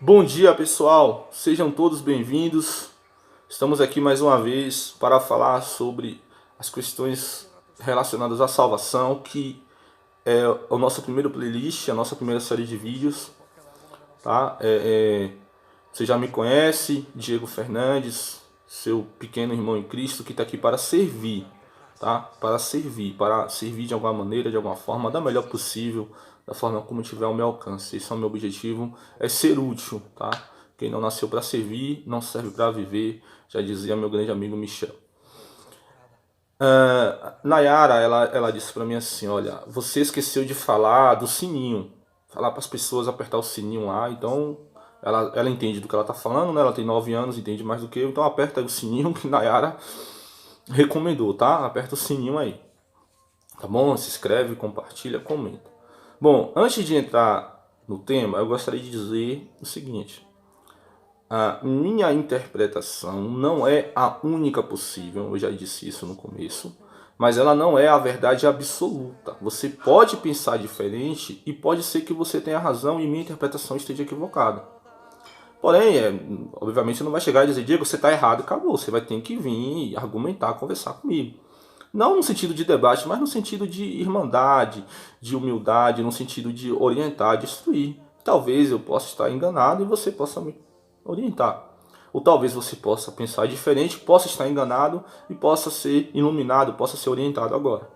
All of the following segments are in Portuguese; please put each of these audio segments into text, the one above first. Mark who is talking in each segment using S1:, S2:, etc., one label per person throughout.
S1: Bom dia, pessoal. Sejam todos bem-vindos. Estamos aqui mais uma vez para falar sobre as questões relacionadas à salvação, que é o nosso primeiro playlist, a nossa primeira série de vídeos, tá? Você já me conhece, Diego Fernandes, seu pequeno irmão em Cristo, que está aqui para servir, tá? Para servir de alguma maneira, de alguma forma, da melhor possível, da forma como tiver ao meu alcance. Esse é o meu objetivo, é ser útil, tá? Quem não nasceu para servir, não serve para viver, já dizia meu grande amigo Michel. Nayara, ela disse para mim assim, olha, você esqueceu de falar do sininho, falar para as pessoas apertar o sininho lá, então ela entende do que ela tá falando, né? Ela tem 9 anos, entende mais do que eu, então aperta aí o sininho que Nayara recomendou, tá? Aperta o sininho aí, tá bom? Se inscreve, compartilha, comenta. Bom, antes de entrar no tema, eu gostaria de dizer o seguinte. A minha interpretação não é a única possível, eu já disse isso no começo, mas ela não é a verdade absoluta. Você pode pensar diferente e pode ser que você tenha razão e minha interpretação esteja equivocada. Porém, obviamente você não vai chegar e dizer, Diego, você está errado, acabou. Você vai ter que vir argumentar, conversar comigo. Não no sentido de debate, mas no sentido de irmandade, de humildade, no sentido de orientar, de instruir. Talvez eu possa estar enganado e você possa me orientar. Ou talvez você possa pensar diferente, possa estar enganado e possa ser iluminado, possa ser orientado agora.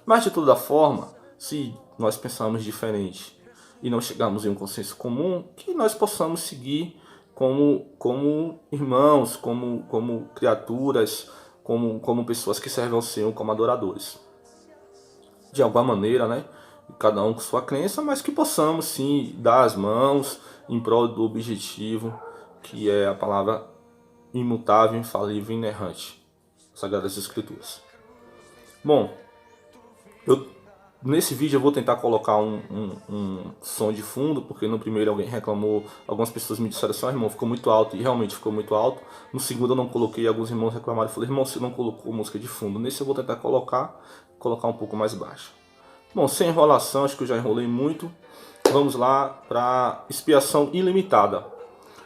S1: Mas de toda forma, se nós pensarmos diferente e não chegarmos em um consenso comum, que nós possamos seguir como irmãos, como criaturas, como pessoas que servem ao Senhor, como adoradores. De alguma maneira, né? Cada um com sua crença, mas que possamos sim dar as mãos em prol do objetivo, que é a palavra imutável, infalível e inerrante, Sagradas Escrituras. Bom, nesse vídeo eu vou tentar colocar um som de fundo, porque no primeiro alguém reclamou, algumas pessoas me disseram assim, irmão, ficou muito alto, e realmente ficou muito alto. No segundo eu não coloquei, alguns irmãos reclamaram, eu falei, irmão, você não colocou música de fundo. Nesse eu vou tentar colocar um pouco mais baixo. Bom, sem enrolação, acho que eu já enrolei muito. Vamos lá para expiação ilimitada.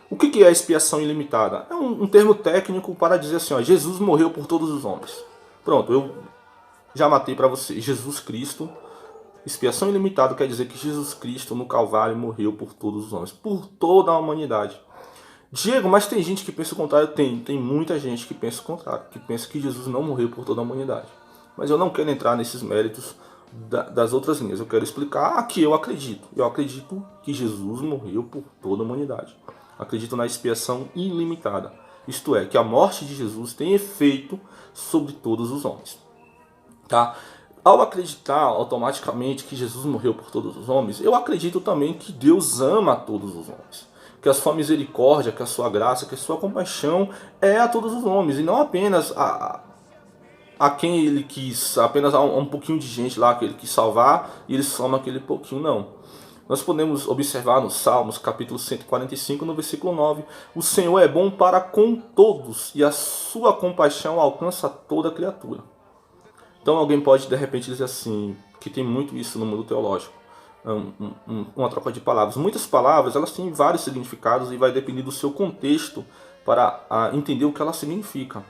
S1: O que é expiação ilimitada? É um termo técnico para dizer assim, ó, Jesus morreu por todos os homens. Pronto, eu já matei para você. Jesus Cristo, expiação ilimitada quer dizer que Jesus Cristo no Calvário morreu por todos os homens, por toda a humanidade. Diego, mas tem gente que pensa o contrário? Tem muita gente que pensa o contrário, que pensa que Jesus não morreu por toda a humanidade. Mas eu não quero entrar nesses méritos das outras linhas. Eu quero explicar a que eu acredito. Eu acredito que Jesus morreu por toda a humanidade. Acredito na expiação ilimitada. Isto é, que a morte de Jesus tem efeito sobre todos os homens. Tá? Ao acreditar automaticamente que Jesus morreu por todos os homens, eu acredito também que Deus ama todos os homens. Que a sua misericórdia, que a sua graça, que a sua compaixão é a todos os homens. E não apenas a quem ele quis, apenas a um pouquinho de gente lá que ele quis salvar e ele soma aquele pouquinho, não. Nós podemos observar nos Salmos, capítulo 145, no versículo 9, o Senhor é bom para com todos e a sua compaixão alcança toda criatura. Então alguém pode de repente dizer assim, que tem muito isso no mundo teológico, uma troca de palavras. Muitas palavras elas têm vários significados e vai depender do seu contexto para entender o que ela significa.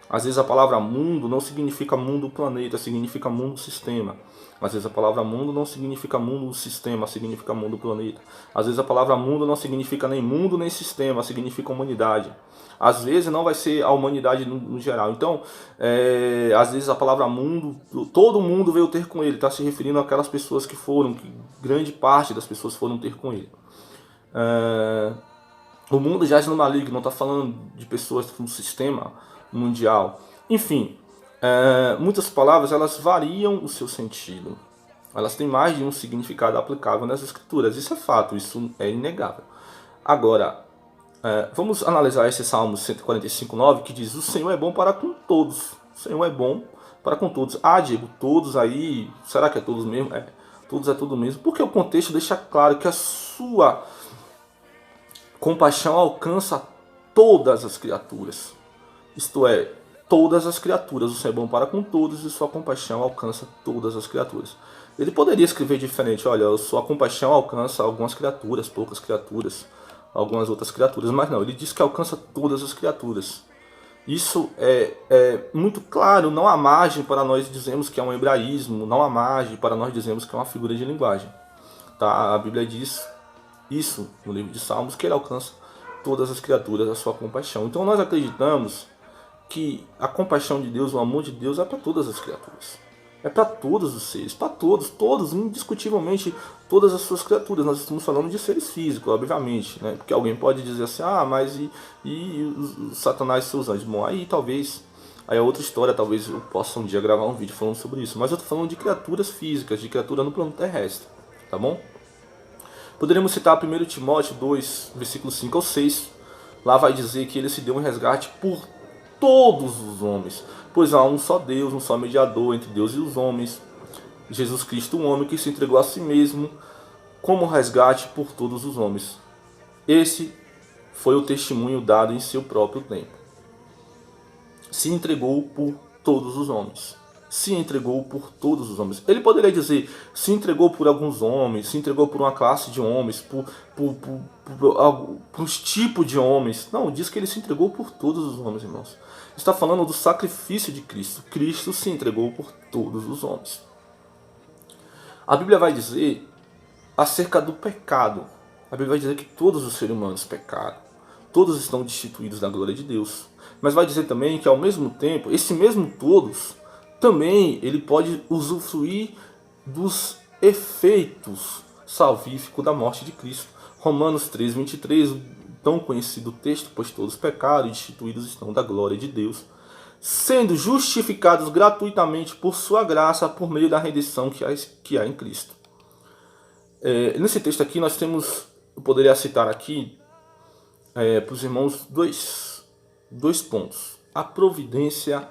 S1: Às vezes a palavra mundo não significa mundo planeta, significa mundo sistema. Às vezes a palavra mundo não significa mundo sistema, significa mundo planeta. Às vezes a palavra mundo não significa nem mundo nem sistema, significa humanidade. Às vezes não vai ser a humanidade no geral. Então, às vezes a palavra mundo, todo mundo veio ter com ele, está se referindo àquelas pessoas que foram, que grande parte das pessoas foram ter com ele. O mundo jaz no maligno, não está falando de pessoas no sistema mundial. Enfim, muitas palavras elas variam o seu sentido. Elas têm mais de um significado aplicável nas escrituras. Isso é fato, isso é inegável. Agora, vamos analisar esse Salmo 145:9 que diz: o Senhor é bom para com todos. O Senhor é bom para com todos. Ah, Diego, todos aí, será que é todos mesmo? Todos é tudo mesmo. Porque o contexto deixa claro que a sua compaixão alcança todas as criaturas. Isto é, todas as criaturas. O Senhor é bom para com todos e sua compaixão alcança todas as criaturas. Ele poderia escrever diferente, olha, sua compaixão alcança algumas criaturas, poucas criaturas. algumas outras criaturas, mas não, ele diz que alcança todas as criaturas. Isso é muito claro, não há margem para nós dizermos que é um hebraísmo, não há margem para nós dizermos que é uma figura de linguagem. Tá? A Bíblia diz isso no livro de Salmos, que ele alcança todas as criaturas a sua compaixão. Então nós acreditamos que a compaixão de Deus, o amor de Deus é para todas as criaturas. É para todos os seres, para todos, indiscutivelmente, todas as suas criaturas. Nós estamos falando de seres físicos, obviamente, né? Porque alguém pode dizer assim, mas e o Satanás e seus anjos? Bom, aí talvez, aí é outra história, talvez eu possa um dia gravar um vídeo falando sobre isso. Mas eu estou falando de criaturas físicas, de criatura no plano terrestre, tá bom? Poderíamos citar 1 Timóteo 2, versículos 5 ao 6. Lá vai dizer que ele se deu um resgate por todos os homens, pois há um só Deus, um só mediador entre Deus e os homens, Jesus Cristo, um homem que se entregou a si mesmo como resgate por todos os homens. Esse foi o testemunho dado em seu próprio tempo. Se entregou por todos os homens. Se entregou por todos os homens. Ele poderia dizer, se entregou por alguns homens, se entregou por uma classe de homens, por uns tipos de homens. Não, diz que ele se entregou por todos os homens, irmãos. Está falando do sacrifício de Cristo. Cristo se entregou por todos os homens. A Bíblia vai dizer acerca do pecado. A Bíblia vai dizer que todos os seres humanos pecaram. Todos estão destituídos da glória de Deus. Mas vai dizer também que ao mesmo tempo, esse mesmo todos, também ele pode usufruir dos efeitos salvíficos da morte de Cristo. Romanos 3, 23, tão conhecido texto, pois todos pecaram e destituídos estão da glória de Deus, sendo justificados gratuitamente por sua graça, por meio da redenção que há em Cristo. Nesse texto aqui nós temos, eu poderia citar aqui para os irmãos dois pontos. A providência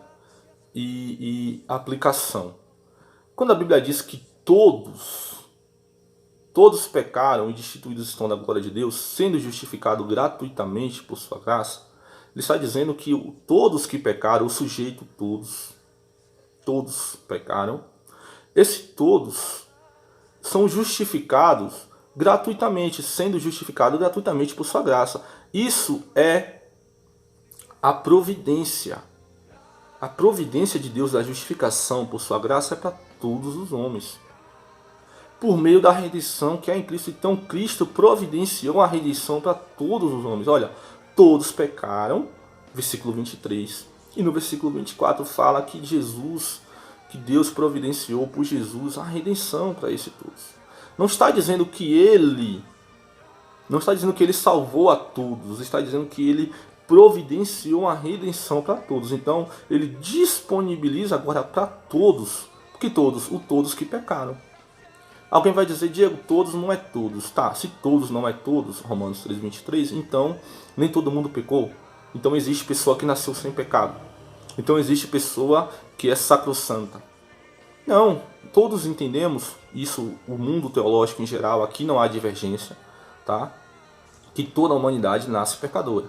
S1: e aplicação. Quando a Bíblia diz que todos pecaram e destituídos estão da glória de Deus, sendo justificados gratuitamente por sua graça, ele está dizendo que todos que pecaram, o sujeito todos pecaram, esses todos são justificados gratuitamente, sendo justificados gratuitamente por sua graça. Isso é a providência. A providência de Deus da justificação por sua graça é para todos os homens, por meio da redenção que há em Cristo. Então Cristo providenciou a redenção para todos os homens. Olha, todos pecaram, versículo 23. E no versículo 24 fala que Deus providenciou por Jesus a redenção para esses todos. Não está dizendo que ele salvou a todos, está dizendo que ele providenciou a redenção para todos. Então ele disponibiliza agora para todos, porque todos que pecaram. Alguém vai dizer, Diego, todos não é todos. Tá, se todos não é todos, Romanos 3, 23, então nem todo mundo pecou. Então existe pessoa que nasceu sem pecado. Então existe pessoa que é sacrossanta. Não, todos entendemos isso, o mundo teológico em geral, aqui não há divergência, tá? Que toda a humanidade nasce pecadora.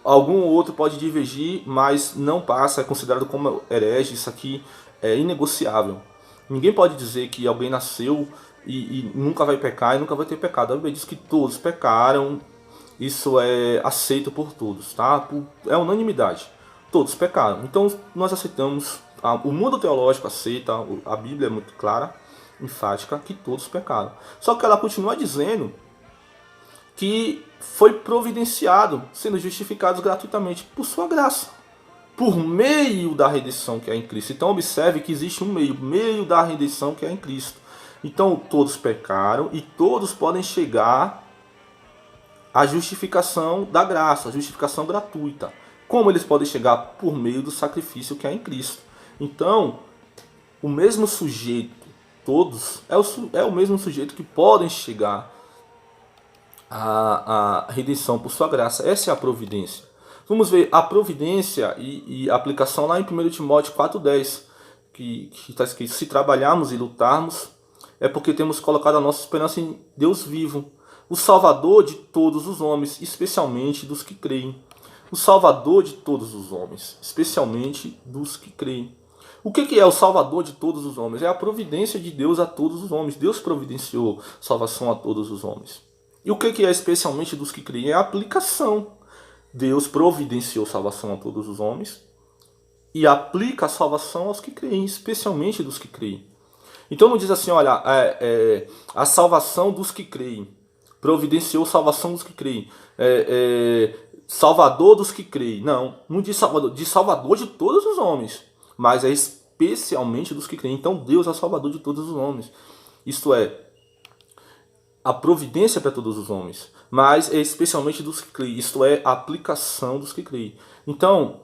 S1: Algum outro pode divergir, mas não passa, é considerado como herege, isso aqui é inegociável. Ninguém pode dizer que alguém nasceu e nunca vai pecar e nunca vai ter pecado. A Bíblia diz que todos pecaram, isso é aceito por todos, tá? É unanimidade. Todos pecaram. Então nós aceitamos, o mundo teológico aceita, a Bíblia é muito clara, enfática, que todos pecaram. Só que ela continua dizendo que foi providenciado, sendo justificados gratuitamente por sua graça, por meio da redenção que há em Cristo. Então observe que existe um meio da redenção que há em Cristo. Então todos pecaram e todos podem chegar à justificação da graça, a justificação gratuita. Como eles podem chegar? Por meio do sacrifício que há em Cristo. Então, o mesmo sujeito, todos, é o mesmo sujeito que podem chegar à redenção por sua graça. Essa é a providência. Vamos ver a providência e a aplicação lá em 1 Timóteo 4,10, que está escrito: se trabalharmos e lutarmos, é porque temos colocado a nossa esperança em Deus vivo, o Salvador de todos os homens, especialmente dos que creem. O Salvador de todos os homens, especialmente dos que creem. O que é o Salvador de todos os homens? É a providência de Deus a todos os homens. Deus providenciou salvação a todos os homens. E o que é especialmente dos que creem? É a aplicação. Deus providenciou salvação a todos os homens e aplica a salvação aos que creem, especialmente dos que creem. Então não diz assim, olha, a salvação dos que creem, providenciou salvação dos que creem, salvador dos que creem. Não diz salvador de todos os homens, mas é especialmente dos que creem. Então Deus é salvador de todos os homens. Isto é, a providência para todos os homens, mas é especialmente dos que creem. Isto é, a aplicação dos que creem. Então,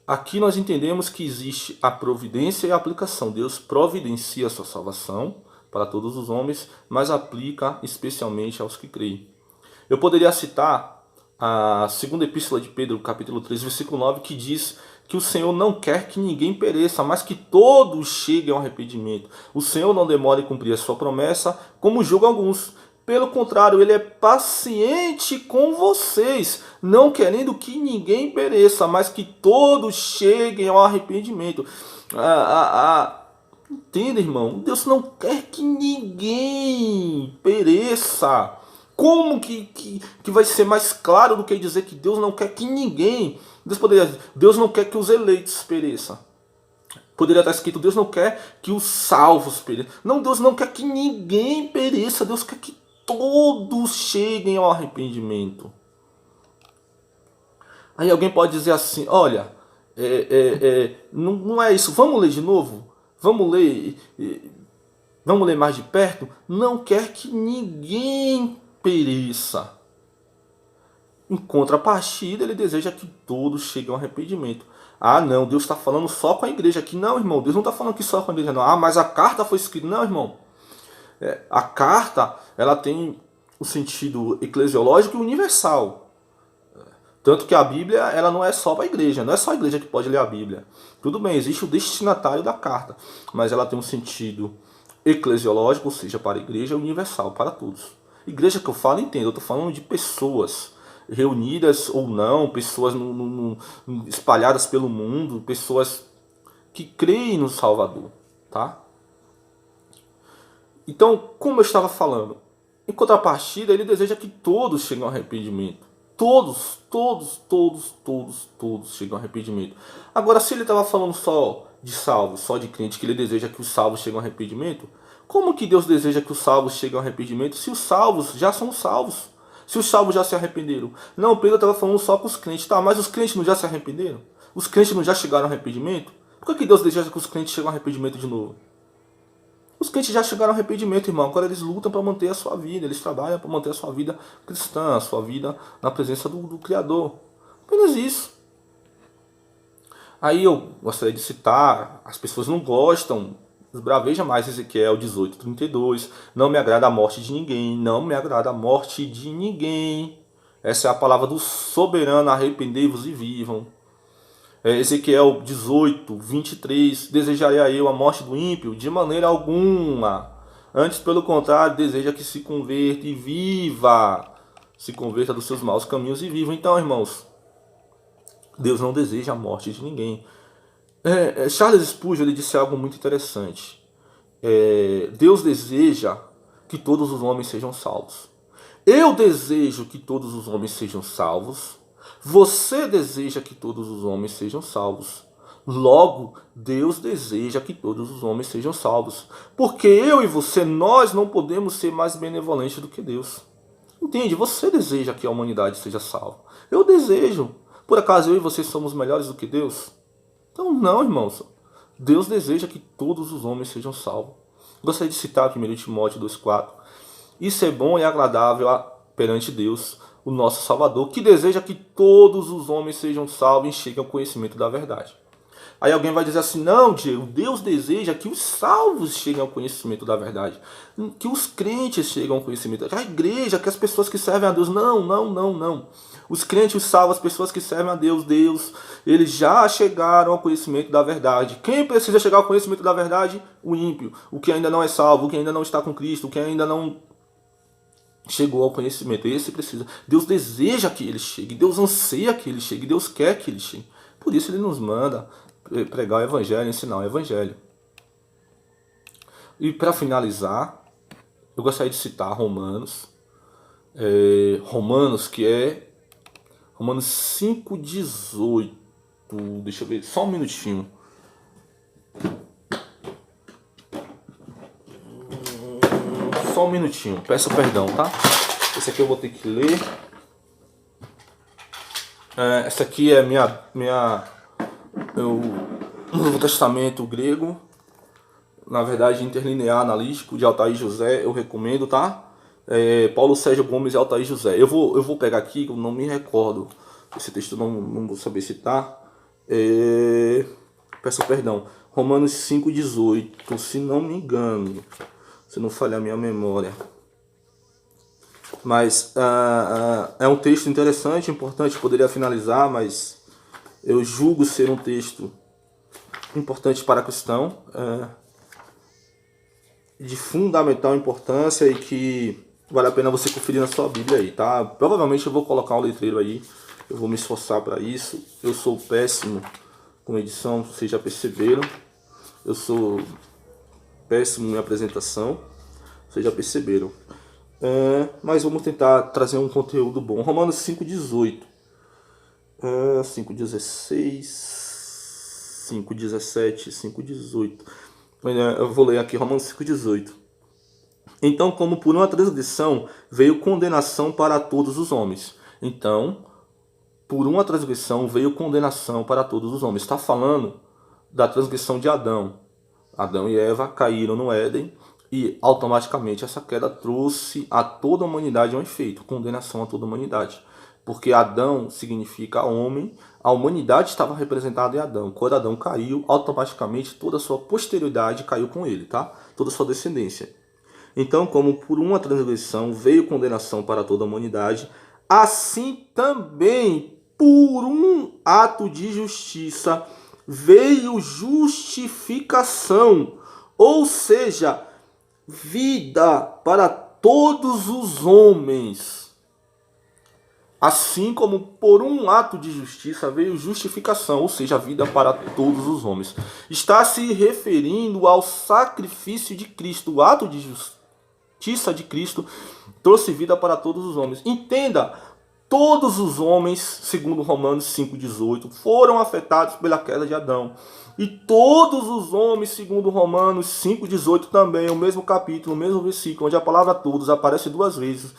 S1: aqui nós entendemos que existe a providência e a aplicação. Deus providencia a sua salvação para todos os homens, mas aplica especialmente aos que creem. Eu poderia citar a segunda epístola de Pedro, capítulo 3, versículo 9, que diz que o Senhor não quer que ninguém pereça, mas que todos cheguem ao arrependimento. O Senhor não demora em cumprir a sua promessa, como julgam alguns. Pelo contrário, ele é paciente com vocês, não querendo que ninguém pereça, mas que todos cheguem ao arrependimento. Entenda, irmão? Deus não quer que ninguém pereça. Como que vai ser mais claro do que dizer que Deus não quer que ninguém? Deus não quer que os eleitos pereçam. Poderia estar escrito, Deus não quer que os salvos pereçam. Não, Deus não quer que ninguém pereça. Deus quer que todos cheguem ao arrependimento. Aí alguém pode dizer assim, olha, não é isso. Vamos ler de novo? Vamos ler mais de perto? Não quer que ninguém pereça. Em contrapartida, ele deseja que todos cheguem ao arrependimento. Ah, não, Deus está falando só com a igreja aqui. Não, irmão, Deus não está falando aqui só com a igreja, não. Ah, mas a carta foi escrita. Não, irmão. A carta, ela tem o sentido eclesiológico e universal. Tanto que a Bíblia, ela não é só para a igreja. Não é só a igreja que pode ler a Bíblia. Tudo bem, existe o destinatário da carta. Mas ela tem um sentido eclesiológico, ou seja, para a igreja, universal, para todos. Igreja que eu falo, entendo. Eu estou falando de pessoas reunidas ou não, pessoas espalhadas pelo mundo, pessoas que creem no Salvador, tá? Então, como eu estava falando, em contrapartida, ele deseja que todos cheguem ao arrependimento. Todos chegam ao arrependimento. Agora, se ele estava falando só de salvos, só de crente, que ele deseja que os salvos cheguem ao arrependimento, como que Deus deseja que os salvos cheguem ao arrependimento se os salvos já são salvos? Se os salvos já se arrependeram? Não, Pedro estava falando só com os crentes. Tá, mas os crentes não já se arrependeram? Os crentes não já chegaram ao arrependimento? Por que Deus deseja que os crentes cheguem ao arrependimento de novo? Os crentes já chegaram ao arrependimento, irmão. Agora eles lutam para manter a sua vida. Eles trabalham para manter a sua vida cristã, a sua vida na presença do Criador. Apenas isso. Aí eu gostaria de citar, as pessoas não gostam, esbraveja mais Ezequiel 18:32. Não me agrada a morte de ninguém. Não me agrada a morte de ninguém. Essa é a palavra do soberano. Arrependei-vos e vivam. Ezequiel 18:23. Desejaria eu a morte do ímpio? De maneira alguma. Antes, pelo contrário, deseja que se converta e viva. Se converta dos seus maus caminhos e viva. Então, irmãos, Deus não deseja a morte de ninguém. Charles Spurgeon, ele disse algo muito interessante. Deus deseja que todos os homens sejam salvos. Eu desejo que todos os homens sejam salvos. Você deseja que todos os homens sejam salvos. Logo, Deus deseja que todos os homens sejam salvos. Porque eu e você, nós não podemos ser mais benevolentes do que Deus. Entende? Você deseja que a humanidade seja salva. Eu desejo. Por acaso eu e você somos melhores do que Deus? Então não, irmãos. Deus deseja que todos os homens sejam salvos. Gostaria de citar 1 Timóteo 2,4. Isso é bom e agradável perante Deus, o nosso Salvador, que deseja que todos os homens sejam salvos e cheguem ao conhecimento da verdade. Aí alguém vai dizer assim, não, Diego, Deus deseja que os salvos cheguem ao conhecimento da verdade, que os crentes cheguem ao conhecimento, que a igreja, que as pessoas que servem a Deus. Não. Os crentes, os salvos, as pessoas que servem a Deus, eles já chegaram ao conhecimento da verdade. Quem precisa chegar ao conhecimento da verdade? O ímpio, o que ainda não é salvo, o que ainda não está com Cristo, o que ainda não chegou ao conhecimento. Esse precisa. Deus deseja que ele chegue, Deus anseia que ele chegue, Deus quer que ele chegue. Por isso ele nos manda pregar o evangelho, ensinar o evangelho. E para finalizar, eu gostaria de citar Romanos, Romanos, que é Romanos 5,18. Deixa eu ver, só um minutinho. Só um minutinho, peço perdão, tá? Esse aqui eu vou ter que ler. Essa aqui é o Novo Testamento grego. Na verdade, interlinear analítico de Altair José, eu recomendo, tá? Paulo Sérgio Gomes e Altair José. Eu vou pegar aqui, que eu não me recordo. Esse texto eu não vou saber citar. Peço perdão. Romanos 5,18, se não me engano. Se não falhar a minha memória. Mas é um texto interessante, importante, poderia finalizar, mas eu julgo ser um texto importante para a questão, de fundamental importância e que vale a pena você conferir na sua Bíblia aí, tá? Provavelmente eu vou colocar um letreiro aí, eu vou me esforçar para isso. Eu sou péssimo com edição, vocês já perceberam. Eu sou péssimo em apresentação, vocês já perceberam. Mas vamos tentar trazer um conteúdo bom. Romanos 5,18, 5,16, 5,17, 5,18. Eu vou ler aqui Romanos 5,18. Então, como por uma transgressão veio condenação para todos os homens. Então, por uma transgressão veio condenação para todos os homens. Está falando da transgressão de Adão. Adão e Eva caíram no Éden e automaticamente essa queda trouxe a toda a humanidade um efeito, condenação a toda a humanidade. Porque Adão significa homem, a humanidade estava representada em Adão. Quando Adão caiu, automaticamente toda a sua posterioridade caiu com ele, tá? Toda a sua descendência. Então, como por uma transgressão veio condenação para toda a humanidade, assim também por um ato de justiça veio justificação, ou seja, vida para todos os homens. Assim como por um ato de justiça veio justificação, ou seja, vida para todos os homens. Está se referindo ao sacrifício de Cristo. O ato de justiça de Cristo trouxe vida para todos os homens. Entenda, todos os homens, segundo Romanos 5,18, foram afetados pela queda de Adão. E todos os homens, segundo Romanos 5,18 também, o mesmo capítulo, o mesmo versículo, onde a palavra todos aparece duas vezes.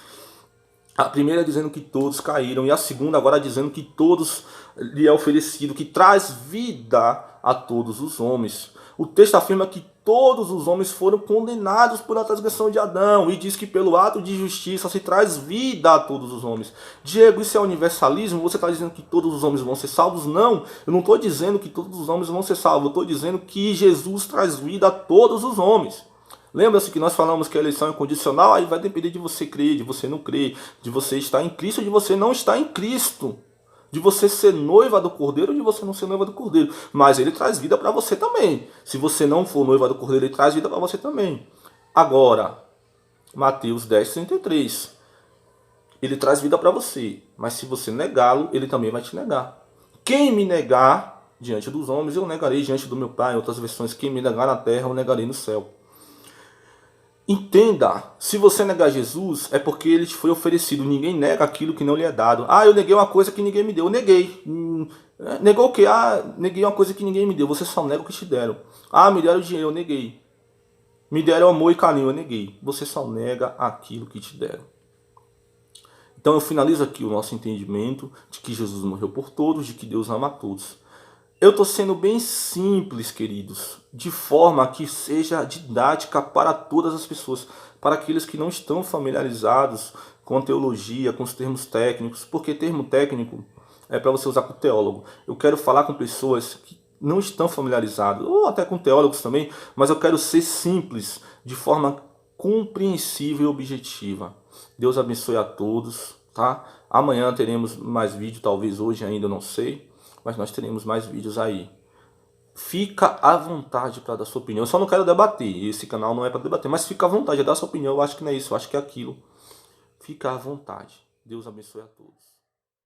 S1: A primeira dizendo que todos caíram, e a segunda agora dizendo que todos lhe é oferecido, que traz vida a todos os homens. O texto afirma que todos os homens foram condenados por a transgressão de Adão, e diz que pelo ato de justiça se traz vida a todos os homens. Diego, isso é universalismo? Você está dizendo que todos os homens vão ser salvos? Não, eu não estou dizendo que todos os homens vão ser salvos, eu estou dizendo que Jesus traz vida a todos os homens. Lembra-se que nós falamos que a eleição é condicional, aí vai depender de você crer, de você não crer, de você estar em Cristo ou de você não estar em Cristo. De você ser noiva do Cordeiro ou de você não ser noiva do Cordeiro. Mas ele traz vida para você também. Se você não for noiva do Cordeiro, ele traz vida para você também. Agora, Mateus 10:33. Ele traz vida para você, mas se você negá-lo, ele também vai te negar. Quem me negar diante dos homens, eu negarei diante do meu Pai. Em outras versões, quem me negar na terra, eu negarei no céu. Entenda, se você negar Jesus, é porque ele te foi oferecido. Ninguém nega aquilo que não lhe é dado. Ah, eu neguei uma coisa que ninguém me deu. Eu neguei. Negou o quê? Ah, neguei uma coisa que ninguém me deu. Você só nega o que te deram. Ah, me deram dinheiro, eu neguei. Me deram amor e carinho, eu neguei. Você só nega aquilo que te deram. Então eu finalizo aqui o nosso entendimento de que Jesus morreu por todos, de que Deus ama a todos. Eu estou sendo bem simples, queridos, de forma que seja didática para todas as pessoas, para aqueles que não estão familiarizados com a teologia, com os termos técnicos, porque termo técnico é para você usar com teólogo. Eu quero falar com pessoas que não estão familiarizadas, ou até com teólogos também, mas eu quero ser simples, de forma compreensível e objetiva. Deus abençoe a todos, tá? Amanhã teremos mais vídeo, talvez hoje ainda, eu não sei. Mas nós teremos mais vídeos aí. Fica à vontade para dar sua opinião. Eu só não quero debater. Esse canal não é para debater. Mas fica à vontade de dar sua opinião. Eu acho que não é isso. Eu acho que é aquilo. Fica à vontade. Deus abençoe a todos.